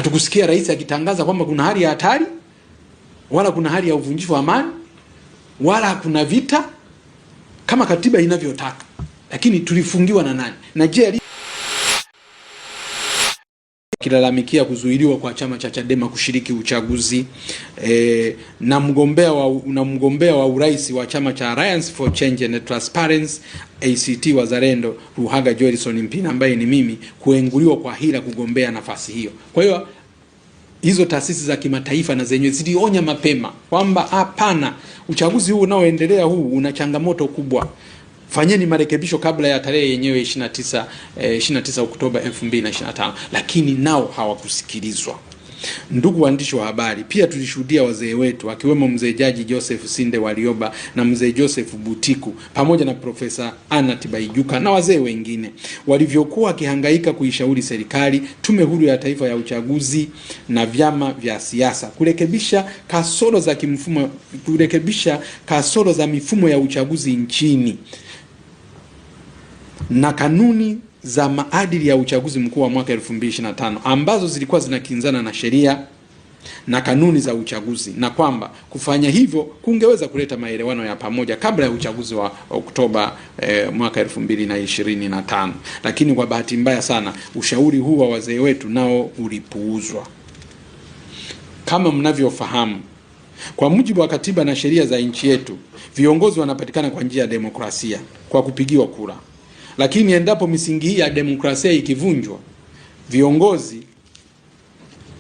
Hatukusikia rais akitangaza kwamba kuna hali ya hatari, wala kuna hali ya uvunjifu wa amani, wala kuna vita kama katiba inavyotaka. Lakini tulifungiwa na nani? Na je, kilalamikia kuzuiliwa kwa chama cha Chadema kushiriki uchaguzi na mgombea wa urais wa chama cha Alliance for Change and Transparency ACT Wazalendo Luhaga Joelson Mpina ambaye ni mimi kuenguliwa kwa hila kugombea nafasi hiyo. Kwa hiyo hizo taasisi za kimataifa na zenyewe zilionya mapema kwamba hapana, uchaguzi huu unaoendelea huu una changamoto kubwa. Fanyeni marekebisho kabla ya tarehe yenyewe 29 Oktoba 2025, lakini nao hawakusikilizwa. Ndugu waandishi wa habari, pia tulishuhudia wazee wetu akiwemo mzee Jaji Joseph Sinde Warioba na mzee Joseph Butiku pamoja na Profesa Anna Tibaijuka na wazee wengine walivyokuwa wakihangaika kuishauri serikali, Tume Huru ya Taifa ya Uchaguzi na vyama vya siasa kurekebisha kasoro za mifumo ya uchaguzi nchini na kanuni za maadili ya uchaguzi mkuu wa mwaka 2025 ambazo zilikuwa zinakinzana na sheria na kanuni za uchaguzi, na kwamba kufanya hivyo kungeweza kuleta maelewano ya pamoja kabla ya uchaguzi wa Oktoba mwaka 2025. Lakini kwa bahati mbaya sana ushauri huu wa wazee wetu nao ulipuuzwa. Kama mnavyofahamu, kwa mujibu wa katiba na sheria za nchi yetu, viongozi wanapatikana kwa njia ya demokrasia kwa kupigiwa kura. Lakini endapo misingi hii ya demokrasia ikivunjwa, viongozi,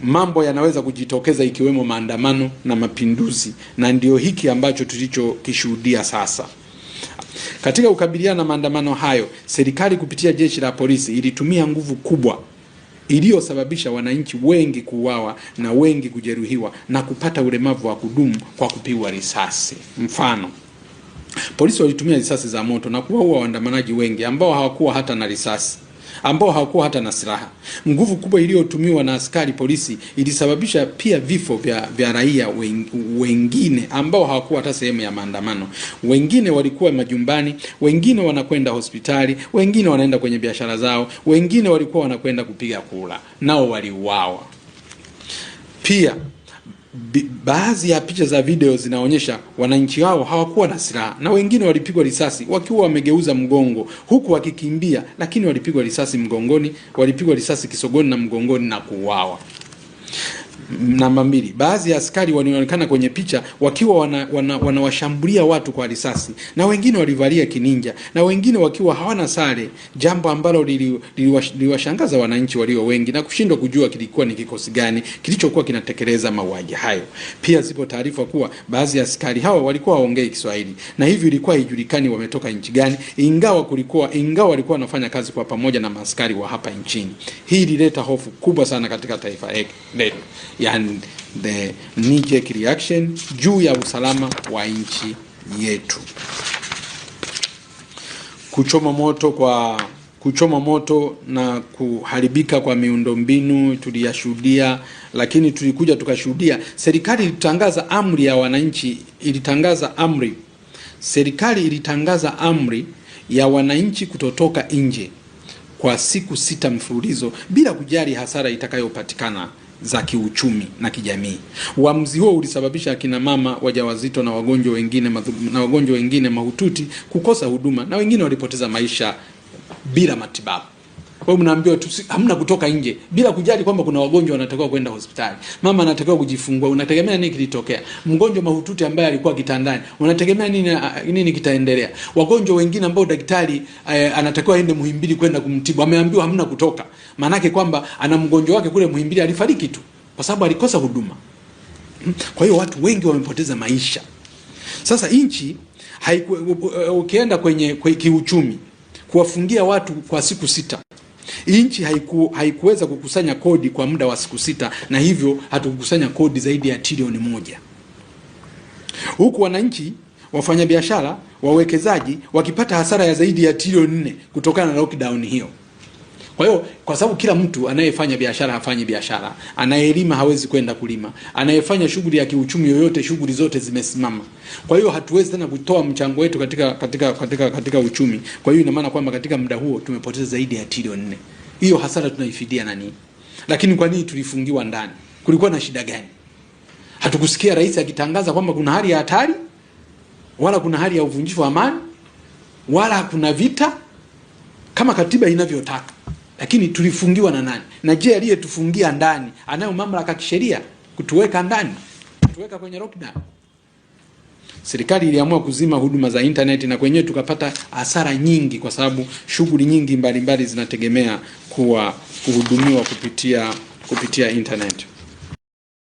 mambo yanaweza kujitokeza ikiwemo maandamano na mapinduzi, na ndio hiki ambacho tulichokishuhudia sasa. Katika kukabiliana na maandamano hayo, serikali kupitia jeshi la polisi ilitumia nguvu kubwa iliyosababisha wananchi wengi kuuawa na wengi kujeruhiwa na kupata ulemavu wa kudumu kwa kupigwa risasi. Mfano, polisi walitumia risasi za moto na kuwaua waandamanaji wengi ambao hawakuwa hata na risasi, ambao hawakuwa hata na silaha. Nguvu kubwa iliyotumiwa na askari polisi ilisababisha pia vifo vya raia wengine ambao hawakuwa hata sehemu ya maandamano. Wengine walikuwa majumbani, wengine wanakwenda hospitali, wengine wanaenda kwenye biashara zao, wengine walikuwa wanakwenda kupiga kura, nao waliuawa. Pia baadhi ya picha za video zinaonyesha wananchi hao hawakuwa na silaha na wengine walipigwa risasi wakiwa wamegeuza mgongo huku wakikimbia, lakini walipigwa risasi mgongoni, walipigwa risasi kisogoni na mgongoni na kuuawa. Namba 2, baadhi ya askari walionekana kwenye picha wakiwa wanawashambulia watu kwa risasi, na wengine walivalia kininja, na wengine wakiwa hawana sare, jambo ambalo liliwashangaza wananchi walio wengi na kushindwa kujua kilikuwa ni kikosi gani kilichokuwa kinatekeleza mauaji hayo. Pia zipo taarifa kuwa baadhi ya askari hao walikuwa waongei Kiswahili, na hivyo ilikuwa haijulikani wametoka nchi gani, ingawa walikuwa wanafanya kazi kwa pamoja na maaskari wa hapa nchini. Hii ilileta hofu kubwa sana katika taifa letu, yani the knee-jerk reaction juu ya usalama wa nchi yetu. Kuchoma moto na kuharibika kwa miundombinu tuliyashuhudia, lakini tulikuja tukashuhudia serikali ilitangaza amri ya wananchi, serikali ilitangaza amri ya wananchi kutotoka nje kwa siku 6 mfululizo bila kujali hasara itakayopatikana za kiuchumi na kijamii. Uamuzi huo ulisababisha akina mama wajawazito na wagonjwa wengine mahututi kukosa huduma, na wengine walipoteza maisha bila matibabu. Kwa hiyo mnaambiwa tu hamna kutoka nje bila kujali kwamba kuna wagonjwa wanatakiwa kwenda hospitali. Mama anatakiwa kujifungua, unategemea nini kilitokea? Mgonjwa mahututi ambaye alikuwa kitandani, unategemea nini kitaendelea? Wagonjwa wengine ambao daktari anatakiwa aende Muhimbili kwenda kumtibu, ameambiwa hamna kutoka. Maana yake kwamba ana mgonjwa wake kule Muhimbili alifariki tu kwa sababu alikosa huduma. Kwa hiyo watu wengi wamepoteza maisha. Sasa nchi ukienda kwenye kiuchumi, kuwafungia watu kwa siku 6, nchi haikuweza kukusanya kodi kwa muda wa siku 6, na hivyo hatukukusanya kodi zaidi ya trilioni 1. Huku wananchi, wafanyabiashara, wawekezaji wakipata hasara ya zaidi ya trilioni 4 kutokana na lockdown hiyo. Kwa hiyo kwa sababu kila mtu anayefanya biashara hafanyi biashara, anayelima hawezi kwenda kulima, anayefanya shughuli ya kiuchumi yoyote, shughuli zote zimesimama. Kwa hiyo hatuwezi tena kutoa mchango wetu katika uchumi. Kwa hiyo ina maana kwamba katika muda huo tumepoteza zaidi ya trilioni 4. Hiyo hasara tunaifidia nani? Lakini kwa nini tulifungiwa ndani? Kulikuwa na shida gani? Hatukusikia rais akitangaza kwamba kuna hali ya hatari, wala kuna hali ya uvunjifu wa amani, wala kuna vita kama katiba inavyotaka. Lakini tulifungiwa na nani? Na je, aliyetufungia ndani anayo mamlaka kisheria kutuweka ndani, kutuweka kwenye lockdown? Serikali iliamua kuzima huduma za internet, na kwenyewe tukapata hasara nyingi, kwa sababu shughuli nyingi mbalimbali zinategemea kuhudumiwa kupitia internet.